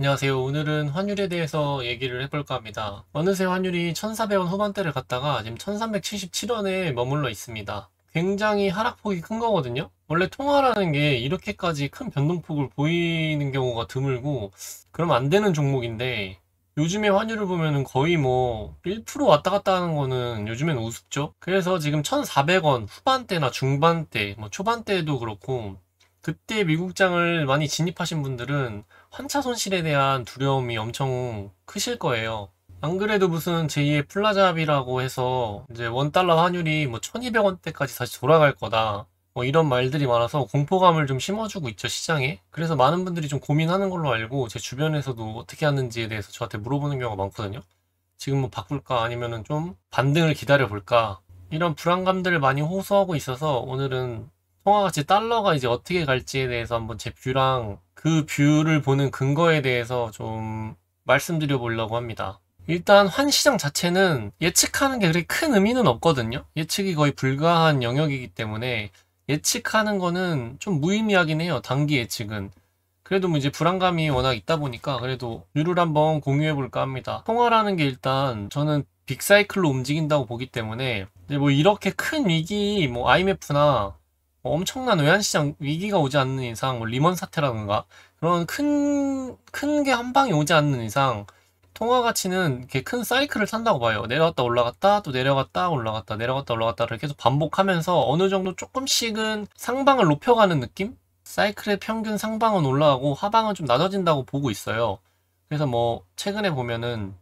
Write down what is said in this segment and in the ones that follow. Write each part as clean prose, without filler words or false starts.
안녕하세요. 오늘은 환율에 대해서 얘기를 해볼까 합니다. 어느새 환율이 1,400원 후반대를 갔다가 지금 1,377원에 머물러 있습니다. 굉장히 하락폭이 큰 거거든요. 원래 통화라는 게 이렇게까지 큰 변동폭을 보이는 경우가 드물고 그러면 안 되는 종목인데 요즘에 환율을 보면은 거의 뭐 1% 왔다 갔다 하는 거는 요즘엔 우습죠. 그래서 지금 1,400원 후반대나 중반대, 뭐 초반대도 그렇고 그때 미국장을 많이 진입하신 분들은 환차 손실에 대한 두려움이 엄청 크실 거예요. 안 그래도 무슨 제2의 플라자합이라고 해서 이제 원달러 환율이 뭐 1200원대까지 다시 돌아갈 거다. 뭐 이런 말들이 많아서 공포감을 좀 심어주고 있죠, 시장에. 그래서 많은 분들이 좀 고민하는 걸로 알고 제 주변에서도 어떻게 하는지에 대해서 저한테 물어보는 경우가 많거든요. 지금 뭐 바꿀까 아니면은 좀 반등을 기다려 볼까 이런 불안감들을 많이 호소하고 있어서 오늘은 통화가치 달러가 이제 어떻게 갈지에 대해서 한번 제 뷰랑 그 뷰를 보는 근거에 대해서 좀 말씀드려 보려고 합니다. 일단 환시장 자체는 예측하는 게 그렇게 큰 의미는 없거든요. 예측이 거의 불가한 영역이기 때문에 예측하는 거는 좀 무의미하긴 해요. 단기 예측은. 그래도 뭐 이제 불안감이 워낙 있다 보니까 그래도 뷰를 한번 공유해 볼까 합니다. 통화라는 게 일단 저는 빅사이클로 움직인다고 보기 때문에 이제 뭐 이렇게 큰 위기 뭐 IMF나 뭐 엄청난 외환시장 위기가 오지 않는 이상 뭐 리먼 사태라든가 그런 큰 게 한 방에 오지 않는 이상 통화 가치는 이렇게 큰 사이클을 탄다고 봐요. 내려갔다 올라갔다 또 내려갔다 올라갔다 내려갔다 올라갔다를 계속 반복하면서 어느 정도 조금씩은 상방을 높여가는 느낌? 사이클의 평균 상방은 올라가고 하방은 좀 낮아진다고 보고 있어요. 그래서 뭐 최근에 보면은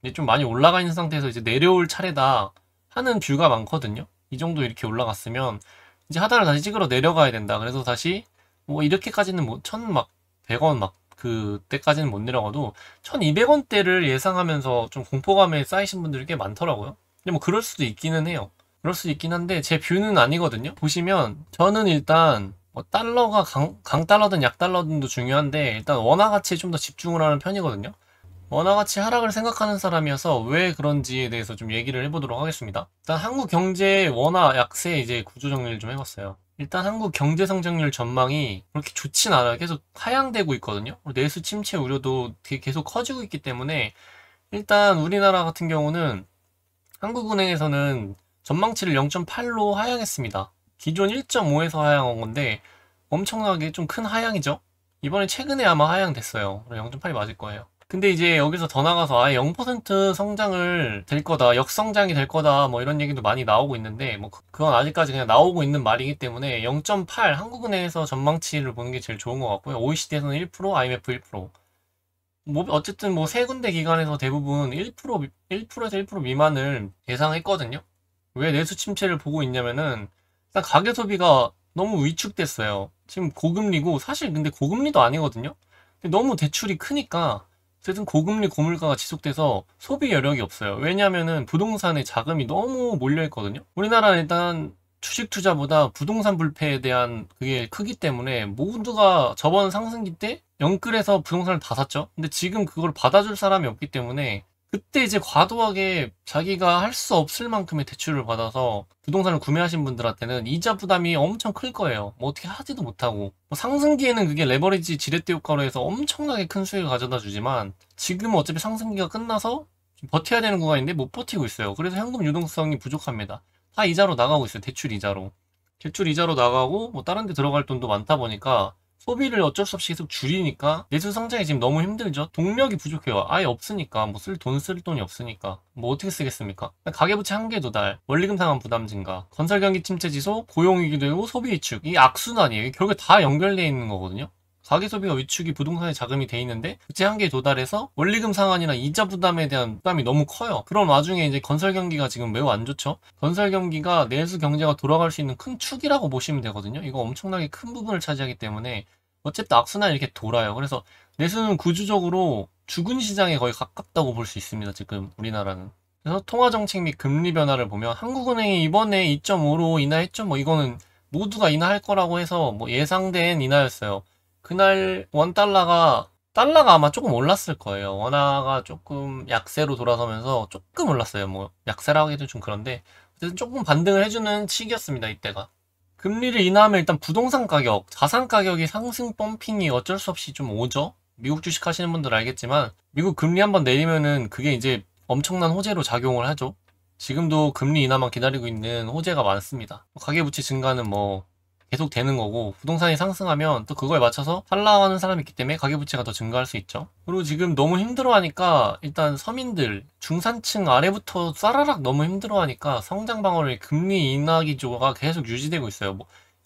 이제 좀 많이 올라가 있는 상태에서 이제 내려올 차례다 하는 뷰가 많거든요. 이 정도 이렇게 올라갔으면 이제 하단을 다시 찍으러 내려가야 된다. 그래서 다시 뭐 이렇게까지는 뭐 천 막 100원 막 그때까지는 못 내려가도 1200원대를 예상하면서 좀 공포감에 쌓이신 분들이 꽤 많더라고요. 근데 뭐 그럴 수도 있기는 해요. 그럴 수 있긴 한데 제 뷰는 아니거든요. 보시면 저는 일단 뭐 달러가 강달러든 약달러든도 중요한데 일단 원화 가치에 좀 더 집중을 하는 편이거든요. 원화 가치 하락을 생각하는 사람이어서 왜 그런지에 대해서 좀 얘기를 해보도록 하겠습니다. 일단 한국 경제 원화 약세 이제 구조 정리를 좀 해봤어요. 일단 한국 경제 성장률 전망이 그렇게 좋진 않아요. 계속 하향되고 있거든요. 내수 침체 우려도 계속 커지고 있기 때문에 일단 우리나라 같은 경우는 한국은행에서는 전망치를 0.8로 하향했습니다. 기존 1.5에서 하향한 건데 엄청나게 좀 큰 하향이죠. 이번에 최근에 아마 하향됐어요. 0.8이 맞을 거예요. 근데 이제 여기서 더 나가서 아예 0% 성장을 될 거다, 역성장이 될 거다, 뭐 이런 얘기도 많이 나오고 있는데, 뭐 그건 아직까지 그냥 나오고 있는 말이기 때문에 0.8 한국은행에서 전망치를 보는 게 제일 좋은 것 같고요. OECD에서는 1%, IMF 1%. 뭐 어쨌든 뭐 세 군데 기관에서 대부분 1%에서 1% 미만을 예상했거든요. 왜 내수 침체를 보고 있냐면은 일단 가계 소비가 너무 위축됐어요. 지금 고금리고 사실 근데 고금리도 아니거든요. 근데 너무 대출이 크니까 어쨌든 고금리 고물가가 지속돼서 소비 여력이 없어요. 왜냐면은 부동산에 자금이 너무 몰려 있거든요. 우리나라는 일단 주식 투자보다 부동산 불패에 대한 그게 크기 때문에 모두가 저번 상승기 때 영끌에서 부동산을 다 샀죠. 근데 지금 그걸 받아줄 사람이 없기 때문에 그때 이제 과도하게 자기가 할 수 없을 만큼의 대출을 받아서 부동산을 구매하신 분들한테는 이자 부담이 엄청 클 거예요. 뭐 어떻게 하지도 못하고. 뭐 상승기에는 그게 레버리지 지렛대 효과로 해서 엄청나게 큰 수익을 가져다 주지만 지금은 어차피 상승기가 끝나서 버텨야 되는 구간인데 못 버티고 있어요. 그래서 현금 유동성이 부족합니다. 다 이자로 나가고 있어요. 대출 이자로. 대출 이자로 나가고 뭐 다른 데 들어갈 돈도 많다 보니까 소비를 어쩔 수 없이 계속 줄이니까 내수 성장이 지금 너무 힘들죠. 동력이 부족해요. 아예 없으니까 뭐 쓸 돈이 없으니까 뭐 어떻게 쓰겠습니까? 가계부채 한계 도달, 원리금 상환 부담 증가, 건설 경기 침체 지속, 고용 위기 되고 소비 위축 이 악순환이에요. 이게 결국에 다 연결되어 있는 거거든요. 가계 소비가 위축이 부동산에 자금이 돼 있는데 부채 한계에 도달해서 원리금 상환이나 이자 부담에 대한 부담이 너무 커요. 그런 와중에 이제 건설 경기가 지금 매우 안 좋죠. 건설 경기가 내수 경제가 돌아갈 수 있는 큰 축이라고 보시면 되거든요. 이거 엄청나게 큰 부분을 차지하기 때문에 어쨌든 악순환이 이렇게 돌아요. 그래서 내수는 구조적으로 죽은 시장에 거의 가깝다고 볼 수 있습니다. 지금 우리나라는. 그래서 통화정책 및 금리 변화를 보면 한국은행이 이번에 2.5로 인하했죠. 뭐 이거는 모두가 인하할 거라고 해서 뭐 예상된 인하였어요. 그날 달러가 아마 조금 올랐을 거예요. 원화가 조금 약세로 돌아서면서 조금 올랐어요. 뭐 약세라고 하기도 좀 그런데 어쨌든 조금 반등을 해주는 시기였습니다. 이때가. 금리를 인하하면 일단 부동산 가격, 자산 가격이 상승 펌핑이 어쩔 수 없이 좀 오죠. 미국 주식 하시는 분들 알겠지만 미국 금리 한번 내리면은 그게 이제 엄청난 호재로 작용을 하죠. 지금도 금리 인하만 기다리고 있는 호재가 많습니다. 가계부채 증가는 뭐 계속 되는 거고, 부동산이 상승하면 또 그거에 맞춰서 팔라하는 사람이 있기 때문에 가계부채가 더 증가할 수 있죠. 그리고 지금 너무 힘들어하니까 일단 서민들, 중산층 아래부터 쏴라락 너무 힘들어하니까 성장 방어를 금리 인하 기조가 계속 유지되고 있어요.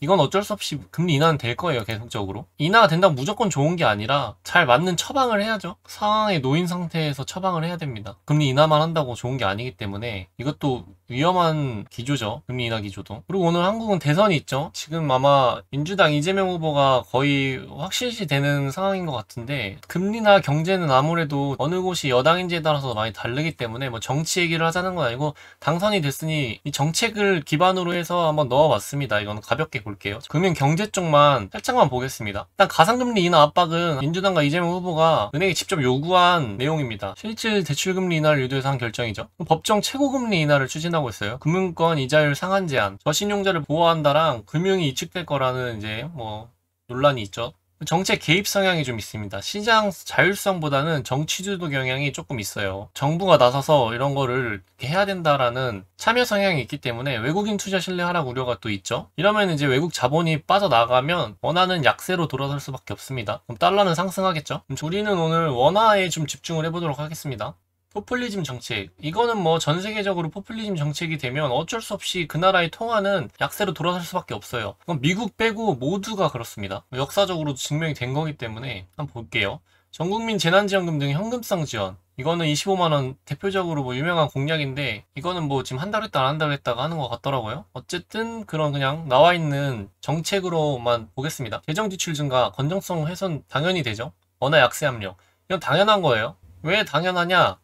이건 어쩔 수 없이 금리 인하는 될 거예요, 계속적으로. 인하가 된다고 무조건 좋은 게 아니라 잘 맞는 처방을 해야죠. 상황에 놓인 상태에서 처방을 해야 됩니다. 금리 인하만 한다고 좋은 게 아니기 때문에 이것도 위험한 기조죠. 금리 인하 기조도. 그리고 오늘 한국은 대선이 있죠. 지금 아마 민주당 이재명 후보가 거의 확실시 되는 상황인 것 같은데, 금리나 경제는 아무래도 어느 곳이 여당인지에 따라서 많이 다르기 때문에 뭐 정치 얘기를 하자는 건 아니고, 당선이 됐으니 이 정책을 기반으로 해서 한번 넣어봤습니다. 이건 가볍게 볼게요. 금융 경제 쪽만 살짝만 보겠습니다. 일단 가상금리 인하 압박은 민주당과 이재명 후보가 은행에 직접 요구한 내용입니다. 실질 대출금리 인하를 유도해서 한 결정이죠. 법정 최고금리 인하를 추진하고 있어요. 금융권 이자율 상한 제한, 저신용자를 보호한다랑 금융이 이축될 거라는 이제 뭐 논란이 있죠. 정책 개입 성향이 좀 있습니다. 시장 자율성보다는 정치주도 경향이 조금 있어요. 정부가 나서서 이런 거를 해야 된다라는 참여 성향이 있기 때문에 외국인 투자 신뢰 하락 우려가 또 있죠. 이러면 이제 외국 자본이 빠져나가면 원화는 약세로 돌아설 수밖에 없습니다. 그럼 달러는 상승하겠죠. 그럼 우리는 오늘 원화에 좀 집중을 해보도록 하겠습니다. 포퓰리즘 정책. 이거는 뭐 전 세계적으로 포퓰리즘 정책이 되면 어쩔 수 없이 그 나라의 통화는 약세로 돌아설 수밖에 없어요. 그럼 미국 빼고 모두가 그렇습니다. 역사적으로도 증명이 된 거기 때문에 한번 볼게요. 전국민 재난지원금 등 현금성 지원. 이거는 25만원 대표적으로 뭐 유명한 공약인데, 이거는 뭐 지금 한다고 했다 안 한다고 했다가 하는 것 같더라고요. 어쨌든 그런 그냥 나와 있는 정책으로만 보겠습니다. 재정 지출 증가, 건전성 훼손 당연히 되죠. 원화 약세 압력. 이건 당연한 거예요. 왜 당연하냐?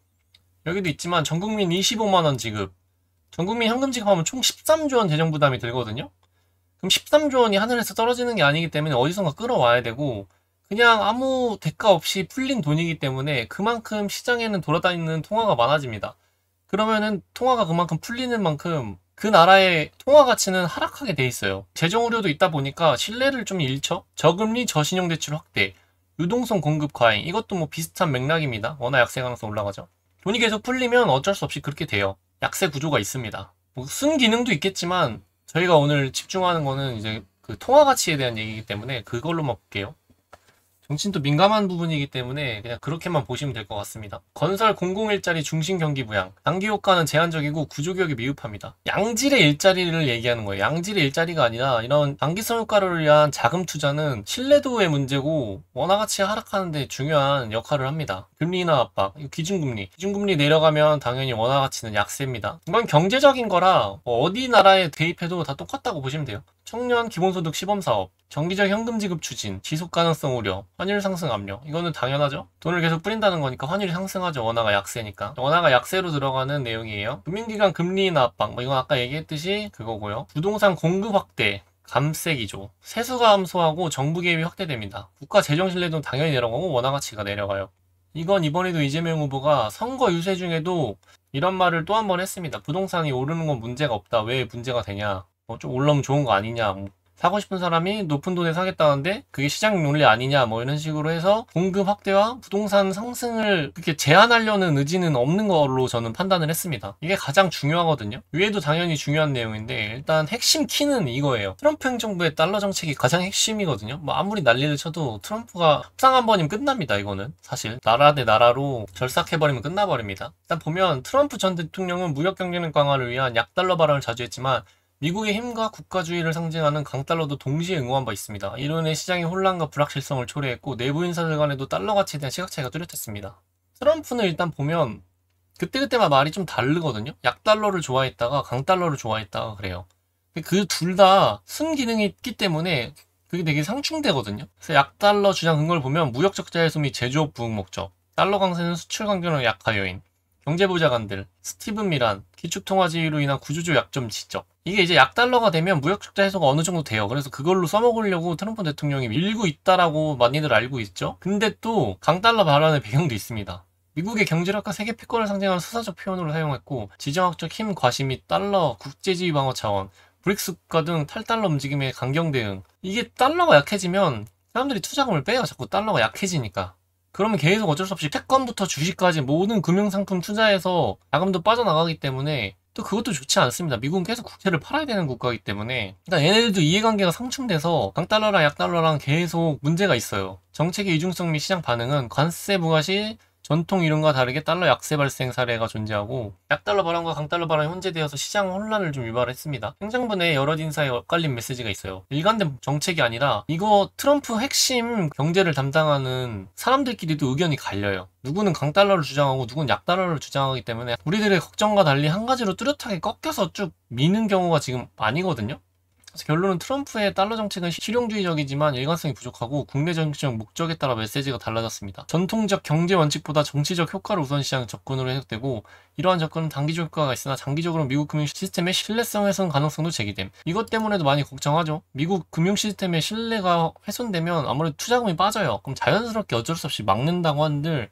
여기도 있지만 전국민 25만원 지급, 전국민 현금 지급하면 총 13조 원 재정 부담이 들거든요. 그럼 13조 원이 하늘에서 떨어지는 게 아니기 때문에 어디선가 끌어와야 되고, 그냥 아무 대가 없이 풀린 돈이기 때문에 그만큼 시장에는 돌아다니는 통화가 많아집니다. 그러면은 통화가 그만큼 풀리는 만큼 그 나라의 통화 가치는 하락하게 돼 있어요. 재정 우려도 있다 보니까 신뢰를 좀 잃죠. 저금리 저신용 대출 확대, 유동성 공급 과잉, 이것도 뭐 비슷한 맥락입니다. 원화 약세 가능성 올라가죠. 돈이 계속 풀리면 어쩔 수 없이 그렇게 돼요. 약세 구조가 있습니다. 뭐 순기능도 있겠지만 저희가 오늘 집중하는 거는 이제 그 통화 가치에 대한 얘기이기 때문에 그걸로만 볼게요. 정치는 또 민감한 부분이기 때문에 그냥 그렇게만 보시면 될 것 같습니다. 건설 공공일자리 중심 경기 부양. 단기 효과는 제한적이고 구조개혁이 미흡합니다. 양질의 일자리를 얘기하는 거예요. 양질의 일자리가 아니라 이런 단기성 효과를 위한 자금 투자는 신뢰도의 문제고 원화 가치가 하락하는데 중요한 역할을 합니다. 금리 인하 압박, 기준금리 내려가면 당연히 원화 가치는 약세입니다. 이건 경제적인 거라 어디 나라에 대입해도 다 똑같다고 보시면 돼요. 청년 기본소득 시범사업, 정기적 현금 지급 추진, 지속 가능성 우려, 환율 상승 압력. 이거는 당연하죠. 돈을 계속 뿌린다는 거니까 환율이 상승하죠. 원화가 약세니까. 원화가 약세로 들어가는 내용이에요. 금융기관 금리 인하 압박, 이건 아까 얘기했듯이 그거고요. 부동산 공급 확대, 감세 기조, 세수 감소하고 정부 개입이 확대됩니다. 국가 재정 신뢰도는 당연히 내려가고 원화 가치가 내려가요. 이건 이번에도 이재명 후보가 선거 유세 중에도 이런 말을 또 한 번 했습니다. 부동산이 오르는 건 문제가 없다. 왜 문제가 되냐. 좀 올라오면 좋은 거 아니냐. 사고 싶은 사람이 높은 돈에 사겠다는데 그게 시장 논리 아니냐. 이런 식으로 해서 공급 확대와 부동산 상승을 그렇게 제한하려는 의지는 없는 걸로 저는 판단을 했습니다. 이게 가장 중요하거든요. 위에도 당연히 중요한 내용인데 일단 핵심 키는 이거예요. 트럼프 행정부의 달러 정책이 가장 핵심이거든요. 아무리 난리를 쳐도 트럼프가 협상 한 번이면 끝납니다. 이거는 사실 나라 대 나라로 절삭해버리면 끝나버립니다. 일단 보면 트럼프 전 대통령은 무역 경쟁력 강화를 위한 약달러 발언을 자주 했지만 미국의 힘과 국가주의를 상징하는 강달러도 동시에 응원한 바 있습니다. 이로 인해 시장의 혼란과 불확실성을 초래했고 내부 인사들 간에도 달러 가치에 대한 시각 차이가 뚜렷했습니다. 트럼프는 일단 보면 그때그때마다 말이 좀 다르거든요. 약달러를 좋아했다가 강달러를 좋아했다가 그래요. 그 둘 다 순기능이 있기 때문에 그게 되게 상충되거든요. 그래서 약달러 주장 근거를 보면 무역 적자 해소 및 제조업 부흥 목적, 달러 강세는 수출 강경의 약화 요인, 경제보좌관들, 스티븐 미란, 기축통화지위로 인한 구조적 약점 지적. 이게 이제 약달러가 되면 무역적자 해소가 어느 정도 돼요. 그래서 그걸로 써먹으려고 트럼프 대통령이 밀고 있다라고 많이들 알고 있죠. 근데 또 강달러 발언의 배경도 있습니다. 미국의 경제력과 세계 패권을 상징하는 수사적 표현으로 사용했고 지정학적 힘 과시 및 달러 국제지위 방어 차원, 브릭스 국가 등 탈달러 움직임의 강경 대응. 이게 달러가 약해지면 사람들이 투자금을 빼요. 자꾸 달러가 약해지니까. 그러면 계속 어쩔 수 없이 채권부터 주식까지 모든 금융상품 투자해서 자금도 빠져나가기 때문에 또 그것도 좋지 않습니다. 미국은 계속 국채를 팔아야 되는 국가이기 때문에. 그러니까 얘네들도 이해관계가 상충돼서 강달러랑 약달러랑 계속 문제가 있어요. 정책의 이중성 및 시장 반응은 관세 부과 시 전통 이론과 다르게 달러 약세 발생 사례가 존재하고, 약달러 발언과 강달러 발언이 혼재되어서 시장 혼란을 좀 유발했습니다. 행정부내 여러 인사의 엇갈린 메시지가 있어요. 일관된 정책이 아니라 이거 트럼프 핵심 경제를 담당하는 사람들끼리도 의견이 갈려요. 누구는 강달러를 주장하고 누구는 약달러를 주장하기 때문에 우리들의 걱정과 달리 한 가지로 뚜렷하게 꺾여서 쭉 미는 경우가 지금 아니거든요. 그래서 결론은 트럼프의 달러 정책은 실용주의적이지만 일관성이 부족하고 국내 정치적 목적에 따라 메시지가 달라졌습니다. 전통적 경제 원칙보다 정치적 효과를 우선시하는 접근으로 해석되고, 이러한 접근은 단기적 효과가 있으나 장기적으로 미국 금융 시스템의 신뢰성 훼손 가능성도 제기됨. 이것 때문에도 많이 걱정하죠. 미국 금융 시스템의 신뢰가 훼손되면 아무래도 투자금이 빠져요. 그럼 자연스럽게 어쩔 수 없이 막는다고 한들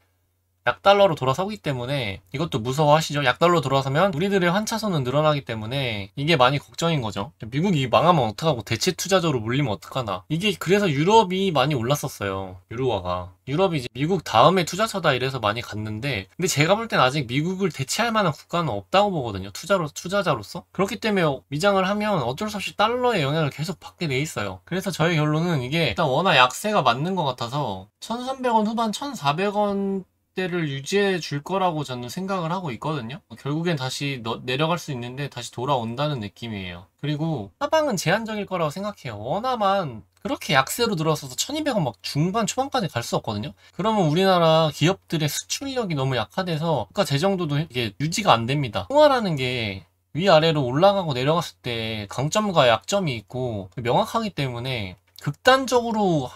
약달러로 돌아서기 때문에 이것도 무서워하시죠. 약달러로 돌아서면 우리들의 환차손은 늘어나기 때문에 이게 많이 걱정인 거죠. 미국이 망하면 어떡하고 대체 투자자로 물리면 어떡하나. 이게 그래서 유럽이 많이 올랐었어요. 유로화가. 유럽이 이제 미국 다음에 투자처다 이래서 많이 갔는데, 근데 제가 볼 땐 아직 미국을 대체할 만한 국가는 없다고 보거든요. 투자자로서. 그렇기 때문에 미장을 하면 어쩔 수 없이 달러의 영향을 계속 받게 돼 있어요. 그래서 저의 결론은 이게 일단 워낙 약세가 맞는 것 같아서 1300원 후반 1400원 대를 유지해 줄 거라고 저는 생각을 하고 있거든요. 결국엔 다시 내려갈 수 있는데 다시 돌아온다는 느낌이에요. 그리고 하방은 제한적일 거라고 생각해요. 원화만 그렇게 약세로 들어서서 1200원 막 중반 초반까지 갈 수 없거든요. 그러면 우리나라 기업들의 수출력이 너무 약화돼서 국가 재정도도 이게 유지가 안 됩니다. 통화라는 게 위아래로 올라가고 내려갔을 때 강점과 약점이 있고 명확하기 때문에 극단적으로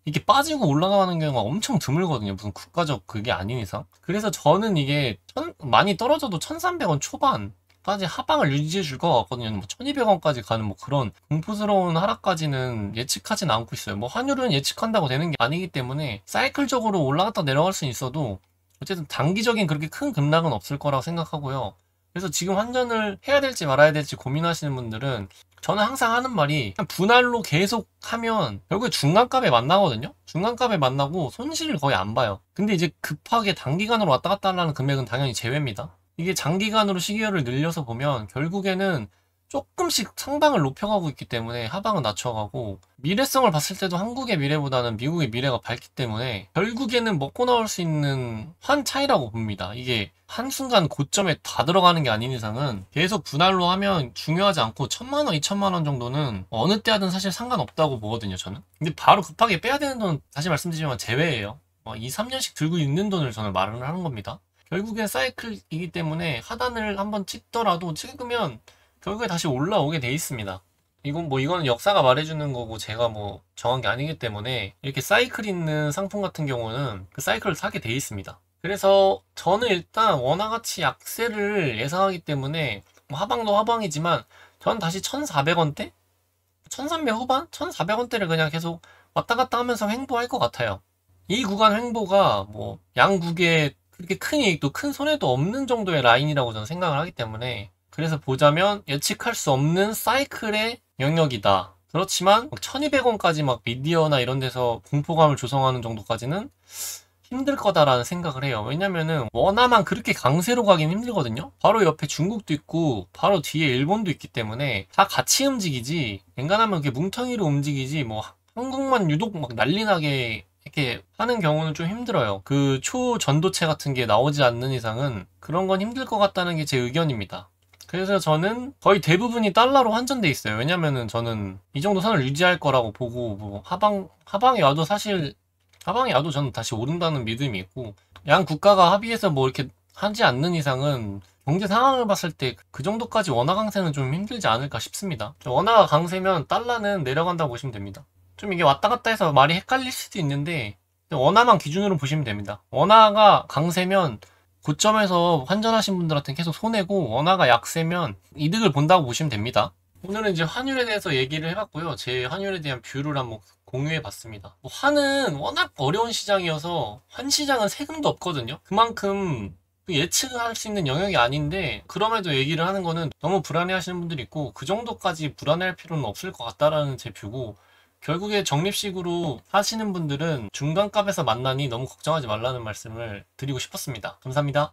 이게 빠지고 올라가는 경우가 엄청 드물거든요. 무슨 국가적 그게 아닌 이상. 그래서 저는 이게 많이 떨어져도 1300원 초반까지 하방을 유지해 줄 것 같거든요. 뭐 1200원까지 가는 뭐 그런 공포스러운 하락까지는 예측하진 않고 있어요. 뭐 환율은 예측한다고 되는 게 아니기 때문에 사이클적으로 올라갔다 내려갈 수 있어도 어쨌든 단기적인 그렇게 큰 급락은 없을 거라고 생각하고요. 그래서 지금 환전을 해야 될지 말아야 될지 고민하시는 분들은 저는 항상 하는 말이 그냥 분할로 계속 하면 결국에 중간값에 만나거든요. 중간값에 만나고 손실을 거의 안 봐요. 근데 이제 급하게 단기간으로 왔다 갔다 하려는 금액은 당연히 제외입니다. 이게 장기간으로 시기열을 늘려서 보면 결국에는 조금씩 상방을 높여가고 있기 때문에 하방은 낮춰가고, 미래성을 봤을 때도 한국의 미래보다는 미국의 미래가 밝기 때문에 결국에는 먹고 나올 수 있는 환 차이라고 봅니다. 이게 한순간 고점에 다 들어가는 게 아닌 이상은 계속 분할로 하면 중요하지 않고 1000만원, 2000만원 정도는 어느 때 하든 사실 상관없다고 보거든요, 저는. 근데 바로 급하게 빼야 되는 돈은 다시 말씀드리지만 제외예요. 2, 3년씩 들고 있는 돈을 저는 말을 하는 겁니다. 결국엔 사이클이기 때문에 하단을 한번 찍으면 결국에 다시 올라오게 돼 있습니다. 이거는 역사가 말해주는 거고 제가 뭐 정한 게 아니기 때문에 이렇게 사이클 있는 상품 같은 경우는 그 사이클을 사게 돼 있습니다. 그래서 저는 일단 원화가치 약세를 예상하기 때문에 뭐 하방도 하방이지만 전 다시 1400원대? 1300 후반? 1400원대를 그냥 계속 왔다 갔다 하면서 횡보할 것 같아요. 이 구간 횡보가 뭐 양국에 그렇게 큰 이익도 큰 손해도 없는 정도의 라인이라고 저는 생각을 하기 때문에, 그래서 보자면 예측할 수 없는 사이클의 영역이다. 그렇지만 1200원까지 막 미디어나 이런 데서 공포감을 조성하는 정도까지는 힘들 거다라는 생각을 해요. 왜냐면은 원화만 그렇게 강세로 가긴 힘들거든요. 바로 옆에 중국도 있고 바로 뒤에 일본도 있기 때문에 다 같이 움직이지, 엔간하면 그게 뭉텅이로 움직이지 뭐 한국만 유독 막 난리나게 이렇게 하는 경우는 좀 힘들어요. 그 초전도체 같은 게 나오지 않는 이상은 그런 건 힘들 것 같다는 게 제 의견입니다. 그래서 저는 거의 대부분이 달러로 환전돼 있어요. 왜냐면은 저는 이 정도 선을 유지할 거라고 보고, 뭐 하방에 와도 저는 다시 오른다는 믿음이 있고, 양 국가가 합의해서 뭐 이렇게 하지 않는 이상은 경제 상황을 봤을 때 그 정도까지 원화 강세는 좀 힘들지 않을까 싶습니다. 원화가 강세면 달러는 내려간다고 보시면 됩니다. 좀 이게 왔다 갔다 해서 말이 헷갈릴 수도 있는데 원화만 기준으로 보시면 됩니다. 원화가 강세면 고점에서 환전하신 분들한테는 계속 손해고, 원화가 약세면 이득을 본다고 보시면 됩니다. 오늘은 이제 환율에 대해서 얘기를 해봤고요. 제 환율에 대한 뷰를 한번 공유해봤습니다. 환은 워낙 어려운 시장이어서 환 시장은 세금도 없거든요. 그만큼 예측할 수 있는 영역이 아닌데 그럼에도 얘기를 하는 거는 너무 불안해하시는 분들이 있고, 그 정도까지 불안해할 필요는 없을 것 같다라는 제 뷰고, 결국에 적립식으로 하시는 분들은 중간값에서 만나니 너무 걱정하지 말라는 말씀을 드리고 싶었습니다. 감사합니다.